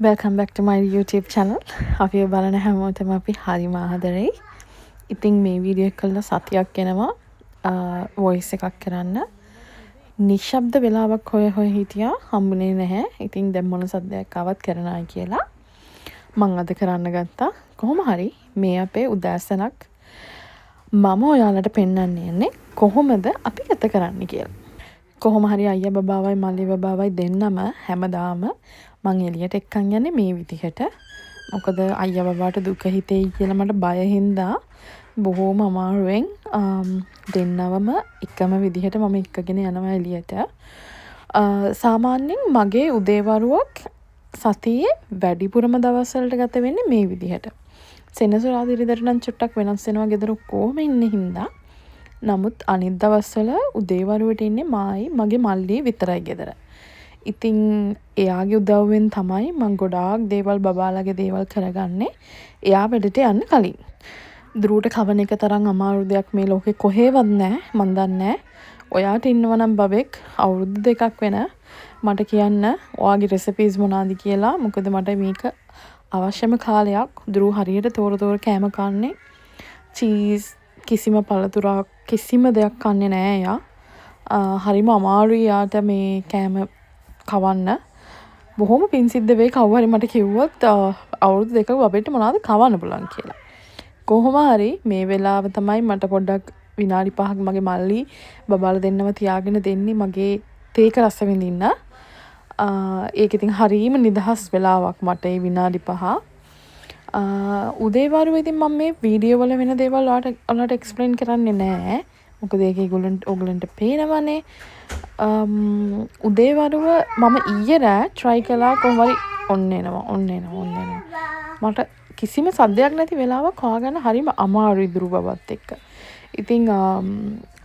Welcome back to my YouTube channel. අපි බලන හැමෝටම අපි හරිම ආදරෙයි. ඉතින් මේ වීඩියෝ එක කළා සතියක් යනවා voice එකක් කරන්න. නිශ්ශබ්ද වෙලාවක් හොය හිටියා හම්බුනේ නැහැ. ඉතින් දැන් මොන සද්දයක් ආවත් කරනවා කියලා මම අද කරන්න ගත්තා. කොහොම හරි මේ අපේ උදෑසනක් මම ඔයාලට පෙන්වන්න යන්නේ කොහොමද අපි ගත කරන්න කියලා. කොහොම හරි අයියා බබාවයි මල්ලි බබාවයි දෙන්නම හැමදාම මං එළියට එක්කන් යන්නේ මේ විදිහට. මොකද අයියා බබාට දුක හිතෙයි කියලා මට බය හින්දා බොහොම අමාරුවෙන් දෙන්නවම එකම විදිහට මම එක්කගෙන යනවා එළියට. සාමාන්‍යයෙන් මගේ උදේවරුවක් සතියේ වැඩිපුරම දවස්වලට ගත වෙන්නේ මේ විදිහට. සෙනසුරාදා ඉරිදට නම් චුට්ටක් වෙනස් වෙනවා ගෙදර කොහොම ඉන්නේ හින්දා. නමුත් අනිත් දවස්වල උදේවරුවට ඉන්නේ මායි මගේ මල්ලි විතරයි ගෙදර. ඉතින් එයාගේ උදව්වෙන් තමයි මම ගොඩාක් දේවල් බබාලාගේ දේවල් කරගන්නේ. එයා වැඩට යන්න කලින්. දරුවට කවන එක තරම් අමාරු දෙයක් මේ ලෝකේ කොහෙවත් නැහැ. මන් දන්නේ ඔයාට ඉන්නවා නම් බබෙක් අවුරුදු 2ක් වෙන මට කියන්න ඔයාගේ රෙසිපීස් මොනවාද කියලා. මොකද මට මේක අවශ්‍යම කාලයක්. දරු හරියට තෝර කෑම කන්නේ. චීස් කිසිම පළතුරක් කිසිම දෙයක් කන්නේ නැහැ එයා. හරිම අමාරුයි යාට මේ කෑම කවන්න. බොහොම පින් සිද්ධ වෙයි කවුරු හරි මට කිව්වොත් අවුරුදු 2ක බබෙට මොනවද කවන්න පුළුවන් කියලා. කොහොම හරි මේ වෙලාව තමයි මට පොඩ්ඩක් විනාඩි 5ක් මගේ මල්ලි බබාලා දෙන්නව තියාගෙන දෙන්නේ මගේ තේක රස විඳින්න. ඒක ඉතින් හරීම නිදහස් වෙලාවක් මට ඒ විනාඩි 5. උදේවරුවේ ඉතින් මම මේ වීඩියෝ වල වෙන දේවල් ඔයාලට එක්ස්ප්ලেইন කරන්නේ නැහැ. මොකද ඒක ඔයගලන්ට පේනවනේ. උදේවරුව මම ඊයේ රෑ try කළා කොහොම හරි ඔන්න එනවා. මට කිසිම සද්දයක් නැති වෙලාවක් හොයාගන්න හරිම අමාරුයි දුරු බබත් එක්ක. ඉතින්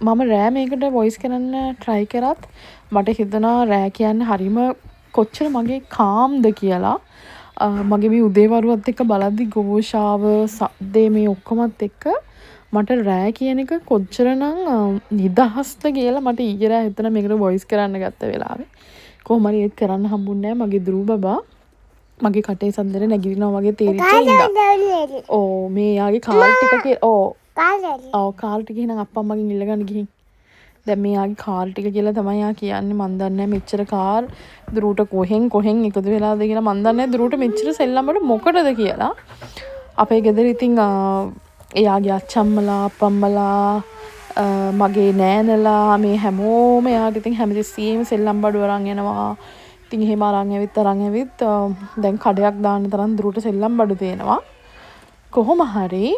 මම රෑ මේකට voice කරන්න try කරත් මට හිතෙනවා රෑ කියන්නේ හරිම කොච්චර මගේ calmද කියලා. මගේ මේ උදේවරුවත් එක්ක බලද්දි ගෝෂාව සද්දේ මේ ඔක්කොමත් එක්ක මට රෑ කියන එක කොච්චරනම් නිදහස්ද කියලා මට ඊයේ රෑ හිතන මේකට වොයිස් කරන්න ගත්ත වෙලාවේ කොහොම හරි ඒක කරන්න හම්බුන්නේ නැහැ. මගේ දරු බබා මගේ කටේ සද්දෙට නැගිටිනවා වගේ තේරිච්ච ඉඳා. ඕ මේ යාගේ කාර් ටික කියලා කාර් ටික එහෙනම් අප්පා මගෙන් ඉල්ලගන්න ගිහින්. දැන් මේ යාගේ කාර් ටික කියලා තමයි යා කියන්නේ. මන් දන්නේ නැහැ මෙච්චර කාර් දරුට කොහෙන් එකතු වෙලාද කියලා. මන් දන්නේ නැහැ දරුට මෙච්චර සෙල්ලම්බඩ මොකටද කියලා. අපේ ගෙදර ඉතින් එයාගේ අච්චම්මලා අප්පම්මලා මගේ නෑනලා මේ හැමෝම එයාට ඉතින් හැමතිස්සෙම සෙල්ලම් බඩු අරන් යනවා. ඉතින් එහෙම අරන් ඇවිත් දැන් කඩයක් දාන්න තරම් දරුට සෙල්ලම් බඩු දෙනවා. කොහොම හරි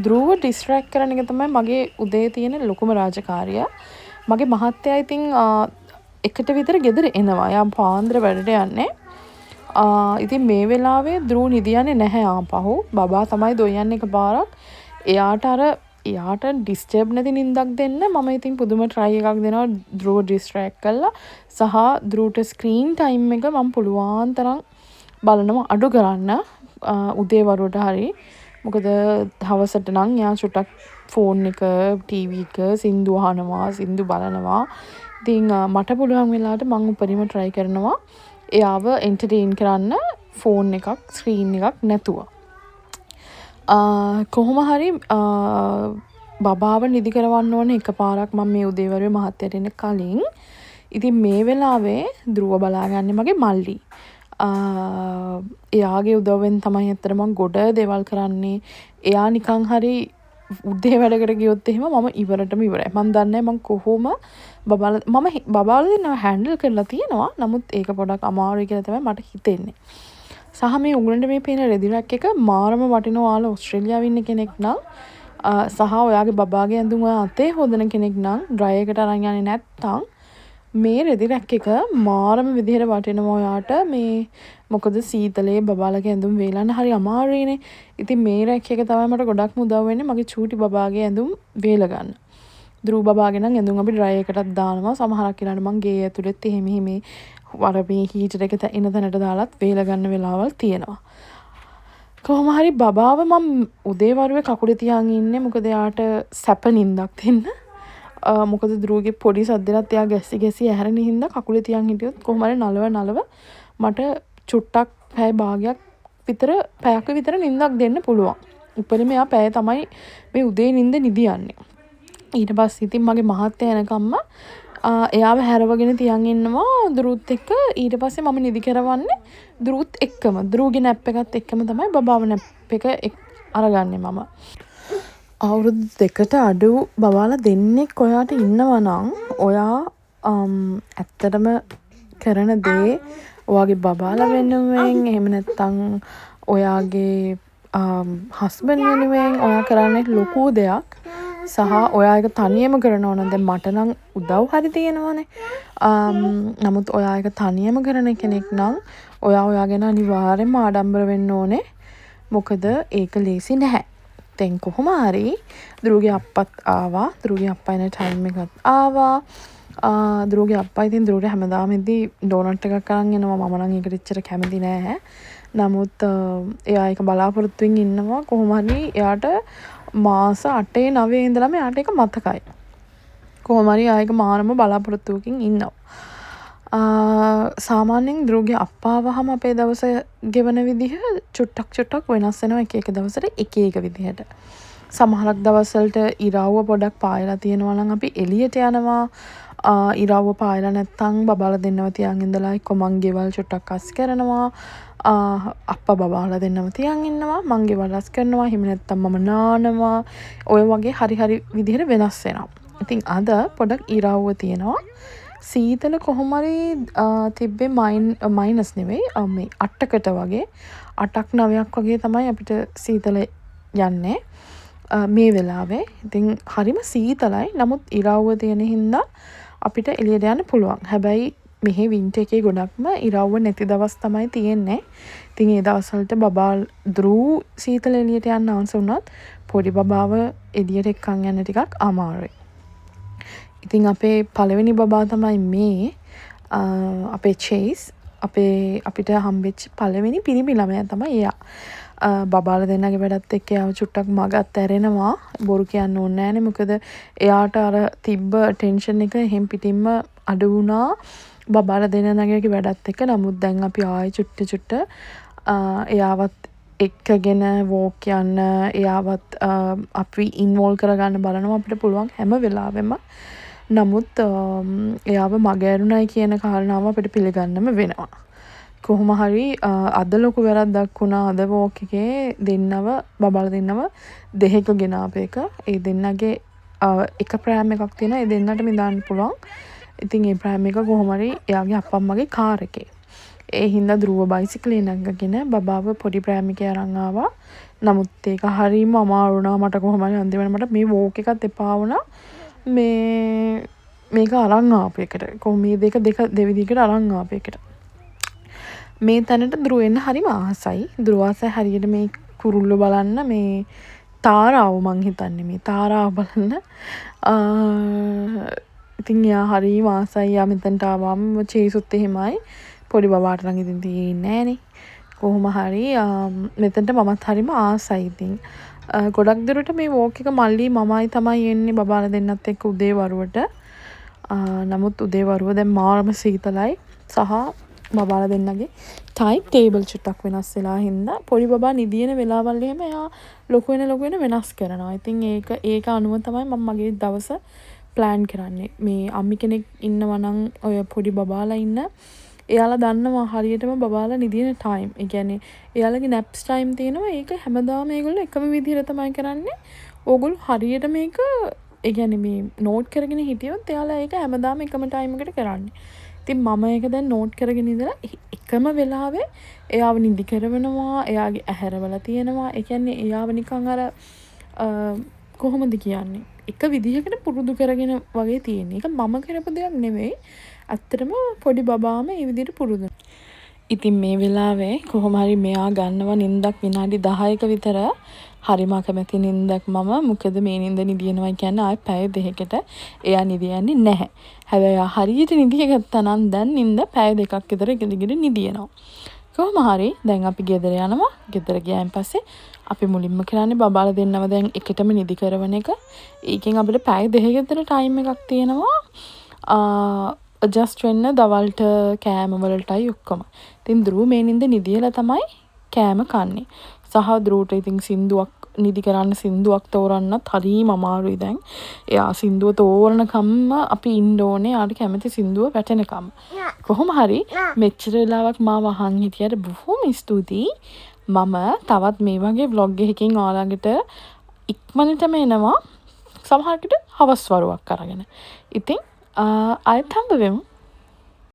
දරුව ඩිස්ට්‍රැක්ට් කරන එක තමයි මගේ උදේ තියෙන ලොකුම රාජකාරිය. මගේ මහත්තයා ඉතින් එකට විතර ගෙදර එනවා. එයා පාන්දර වැඩට යන්නේ. ඉතින් මේ වෙලාවේ දරු නිදියන්නේ නැහැ ආපහු. බබා තමයි දොයන්නේ එකපාරක්. එයාට ඩිස්ටර්බ් නැති නිින්දක් දෙන්න මම ඉතින් පුදුම try එකක් දෙනවා දරුව distract කරලා. සහ දරුට screen time එක මම පුළුවන් තරම් බලනවා අඩු කරන්න උදේවරුවට හරි. මොකද හවසට නම් එයා චුට්ටක් ෆෝන් එක TV එක සින්දු අහනවා සින්දු බලනවා. ඉතින් මට පුළුවන් වෙලාවට මම උපරිම try කරනවා එයාව එන්ටර්ටේන් කරන්න ෆෝන් එකක් ස්ක්‍රීන් එකක් නැතුව. කොහොම හරි බබාව නිදි කරවන්න ඕනේ එකපාරක් මම මේ උදේවරුවේ මහත්තයට එන්න කලින්. ඉතින් මේ වෙලාවේ දරුව බලාගන්නේ මගේ මල්ලි. එයාගේ උදව්වෙන් තමයි ඇත්තට මම ගොඩ දේවල් කරන්නේ. එයා නිකන් හරි උදේ වැඩකට ගියොත් එහෙම මම ඉවරටම ඉවරයි. මම දන්නේ මම කොහොම බබාලා දෙන්නව හැන්ඩල් කරලා තියෙනවා. නමුත් ඒක පොඩක් අමාරුයි කියලා තමයි මට හිතෙන්නේ. සහ මේ උගලන්ට මේ පේන රෙදි රැක් එක මාරම වටිනවා. ඔයාලා ඕස්ට්‍රේලියාවේ ඉන්න කෙනෙක් නම් සහ ඔයාගේ බබාගේ ඇඳුම අතේ හොදන කෙනෙක් නම් ඩ්‍රයි එකට අරන් යන්නේ නැත්තම් මේ රෙදි රැක් එක මාරම විදිහට වටිනවා ඔයාට. මේ මොකද සීතලේ බබාලගේ ඇඳුම් වේලන්න හරි අමාරුයිනේ. ඉතින් මේ රැක් එක තමයි මට ගොඩක්ම උදව් වෙන්නේ මගේ චූටි බබාගේ ඇඳුම් වේල ගන්න. දරු බබාගේ නම් ඇඳුම් අපි ඩ්‍රයි එකටත් දානවා. සමහරක් වෙලාවට මං ගේ ඇතුළෙත් එහෙම වර මේ හීටර් එක එන තැනට දාලත් වේල ගන්න වෙලාවල් තියෙනවා. කොහොම හරි බබාව මම උදේවරුවේ කකුලේ තියාගෙන ඉන්නේ මොකද එයාට සැප නිින්දක් දෙන්න. මොකද දරුවගේ පොඩි සද්දෙලත් එයා ගැස්සි ඇහැරෙන හින්දා කකුලේ තියන් හිටියොත් කොහොම හරි නලව මට චුට්ටක් පැය භාගයක් විතර පැයක විතර නිින්දක් දෙන්න පුළුවන්. උපරිම එයා පැය තමයි මේ උදේ නිින්ද නිදියන්නේ. ඊට පස්සේ ඉතින් මගේ මහත්තයා එනකම්ම එයාව හැරවගෙන තියන් ඉන්නවා දරුත් එක්ක. ඊට පස්සේ මම නිදි කරවන්නේ දරුත් එක්කම. දරුගේ නැප් එකත් එක්කම තමයි බබාව නැප් එක අරගන්නේ මම. අවුරුදු 2කට අඩු බබාලා දෙන්නෙක් ඔයාට ඉන්නවා නම් ඔයා ඇත්තටම කරන දේ ඔයාගේ බබාලා වෙනුවෙන් එහෙම නැත්නම් ඔයාගේ හස්බන්ඩ් වෙනුවෙන් ඔයා කරන්නේ ලොකු දෙයක්. සහ ඔයා එක තනියම කරනවා නම් දැන් මට නම් උදව් හරි තියෙනවනේ. නමුත් ඔයා එක තනියම කරන කෙනෙක් නම් ඔයා ගැන අනිවාර්යෙන්ම ආඩම්බර වෙන්න ඕනේ. මොකද ඒක ලේසි නැහැ. දැන් කොහොම හරි දරුගේ අප්පත් ආවා. දරුගේ අප්පා එන ටයිම් එකත් ආවා. දරුගේ අප්පා ඉතින් දරුට හැමදාම ඉදී ඩෝනට් එකක් අරන් එනවා. මම නම් ඒකට එච්චර කැමති නෑ. නමුත් එයා ඒක බලාපොරොත්තුෙන් ඉන්නවා. කොහොම හරි එයාට මාස 8 9 ඉඳලම එයාට ඒක මතකයි. කොහොම හරි ආයක මානම බලාපොරොත්තුවකින් ඉන්නවා. සාමාන්‍යයෙන් දරුගේ අප්පාවහම අපේ දවස ගෙවන විදිහ චුට්ටක් වෙනස් වෙනවා එක එක දවසට එක එක විදිහට. සමහරක් දවස්වලට ඉරාව්ව පොඩක් පායලා තියෙනවා නම් අපි එළියට යනවා. ඉරාව්ව පායලා නැත්තම් බබාලා දෙන්නව තියන් ඉඳලා එක්ක මං ගෙවල් චුට්ටක් අස් කරනවා. අප්පා බබාලා දෙන්නව තියන් ඉන්නවා. මං ගෙවල් අස් කරනවා. එහෙම නැත්තම් මම නානවා. ඔය වගේ හරි විදිහට වෙනස් වෙනවා. ඉතින් අද පොඩක් ඉරාව්ව තියෙනවා. සීතල කොහොම හරි තිබ්බේ මයිනස් නෙවෙයි මේ 8කට වගේ 8ක් 9ක් වගේ තමයි අපිට සීතල යන්නේ මේ වෙලාවේ. ඉතින් හරිම සීතලයි. නමුත් ඉරාව්ව තියෙන හින්දා අපිට එළියට යන්න පුළුවන්. හැබැයි මෙහි වින්ටර් එකේ ගොඩක්ම ඉරාව්ව නැති දවස් තමයි තියෙන්නේ. ඉතින් ඒ දවස්වලට බබා දරු සීතල එළියට යන්න අවශ්‍ය වුණත් පොඩි බබාව එළියට එක්කන් යන්න ටිකක් අමාරුයි. ඉතින් අපේ පළවෙනි බබා තමයි මේ අපේ චේස්. අපිට හම්බෙච්ච පළවෙනි පිරිමි ළමයා තමයි එයා. බබාලා දෙන්නගේ වැඩත් එක්ක එයාව චුට්ටක් මගත් ඇරෙනවා. බොරු කියන්න ඕනේ නෑනේ. මොකද එයාට අර තිබ්බ ටෙන්ෂන් එක එහෙම් පිටින්ම අඩු වුණා බබාලා දෙන්නගේ වැඩත් එක්ක. නමුත් දැන් අපි ආයෙ චුට්ට එයාවත් එක්කගෙන වෝක් යන්න එයාවත් අපි ඉන්වෝල් කරගන්න බලනවා අපිට පුළුවන් හැම වෙලාවෙම. නමුත් එයාව මගහැරුණයි කියන කාරණාව අපිට පිළිගන්නම වෙනවා. කොහොම හරි අද ලොකු වැරද්දක් වුණා. අද වෝක් එකේ දෙන්නව බබාලා දෙන්නව දෙහෙක ගෙනාප එක. ඒ දෙන්නගේ එක ප්‍රෑම් එකක් තියෙනවා. ඒ දෙන්නටම දාන්න පුළුවන්. ඉතින් ඒ ප්‍රෑම් එක කොහොම හරි එයාගේ අප්පම්මගේ කාර් එකේ. ඒ හින්දා ධ්‍රුව බයිසිකලේ නැගගෙන බබාව පොඩි ප්‍රෑම් එකේ අරන් ආවා. නමුත් ඒක හරීම අමාරු වුණා මට. කොහොම හරි අන්තිමට මට මේ වෝක් එකත් එපා වුණා. මේක අරන් ආපු එකට. කොහොම මේ දෙක දෙවිදිහකට අරන් ආපු එකට. මේ තැනට ධ්‍රුව එන්න හරිම ආසයි. ධ්‍රුව ආසයි හරියට මේ කුරුල්ල බලන්න මේ තාරාව මං හිතන්නේ මේ තාරාව බලන්න. ඉතින් එයා හරිම ආසයි. යා මෙතනට ආවම චේසුත් එහෙමයි. පොඩි බබාට නම් ඉතින් තියෙන්නේ නෑනේ. කොහොම හරි මෙතනට මමත් හරිම ආසයි ඉතින්. ගොඩක් දුරට මේ වෝක් එක මල්ලි මමයි තමයි එන්නේ බබාලා දෙන්නත් එක්ක උදේ වරුවට. නමුත් උදේ වරුව දැන් මාරම සීතලයි. සහ බබාලා දෙන්නගේ ටයිම් ටේබල් චුට්ටක් වෙනස් වෙලා හින්දා පොඩි බබා නිදින වෙලාවල් එහෙම එයා ලොකු වෙන වෙනස් කරනවා. ඉතින් ඒක අනුව තමයි මම මගේ දවස ප්ලෑන් කරන්නේ. මේ අම්මි කෙනෙක් ඉන්නවා නම් ඔය පොඩි බබාලා ඉන්න එයාලා දන්නවා හරියටම බබාලා නිදින ටයිම්. ඒ කියන්නේ එයාලගේ නැප්ස් ටයිම් තියෙනවා. ඒක හැමදාම ඒගොල්ලෝ එකම විදිහට තමයි කරන්නේ. ඕගොල්ලෝ හරියට මේක ඒ කියන්නේ මේ නෝට් කරගෙන හිටියොත් එයාලා ඒක හැමදාම එකම ටයිම් එකට කරන්නේ. ඉතින් මම ඒක දැන් නෝට් කරගෙන ඉඳලා එකම වෙලාවේ එයාව නිදි කරවනවා. එයාගේ ඇහැරවල තියෙනවා. ඒ කියන්නේ එයාව නිකන් අර කොහොමද කියන්නේ? එක විදිහකට පුරුදු කරගෙන වගේ තියෙන. ඒක මම කරපු දෙයක් නෙවෙයි. ඇත්තටම පොඩි බබාම මේ විදිහට පුරුදු. ඉතින් මේ වෙලාවේ කොහොම හරි මෙයා ගන්නව නිින්දක් විනාඩි 10ක විතර හරිම කැමති නිින්දක් මම. මොකද මේ නිින්ද නිදිනවා කියන්නේ ආයෙ පැය දෙකකට එයා නිදියන්නේ නැහැ. හැබැයි හරියට නිදිය ගත්තා නම් දැන් නිින්ද පැය දෙකක් විතර එක දිගට නිදියනවා. කොහොම හරි දැන් අපි ගෙදර යනවා. ගෙදර ගියාන් පස්සේ අපි මුලින්ම කරන්නේ බබාලා දෙන්නව දැන් එකටම නිදි කරවන එක. ඒකෙන් අපිට පැය දෙකක විතර ටයිම් එකක් තියෙනවා. ජස්ට් වෙන්න දවල්ට කෑම වලටයි ඔක්කොම. ඉතින් ධ්‍රුව මේ නිින්ද නිදියලා තමයි කෑම කන්නේ. සහ ධ්‍රුවට ඉතින් සින්දුවක් නිදි කරන්න සින්දුවක් තෝරන්නත් හරිම අමාරුයි දැන්. එයා සින්දුව තෝරනකම්ම අපි ඉන්න ඕනේ. යාට කැමති සින්දුව වැටෙනකම්. කොහොම හරි මෙච්චර වෙලාවක් මාව අහන් හිටියට බොහොම ස්තුතියි. මම තවත් මේ වගේ vlog එකකින් ඔයාලට ඉක්මනටම එනවා. සමහරකට හවස් වරුවක් අරගෙන. ඉතින් ආයෙත් හම්බ වෙමු.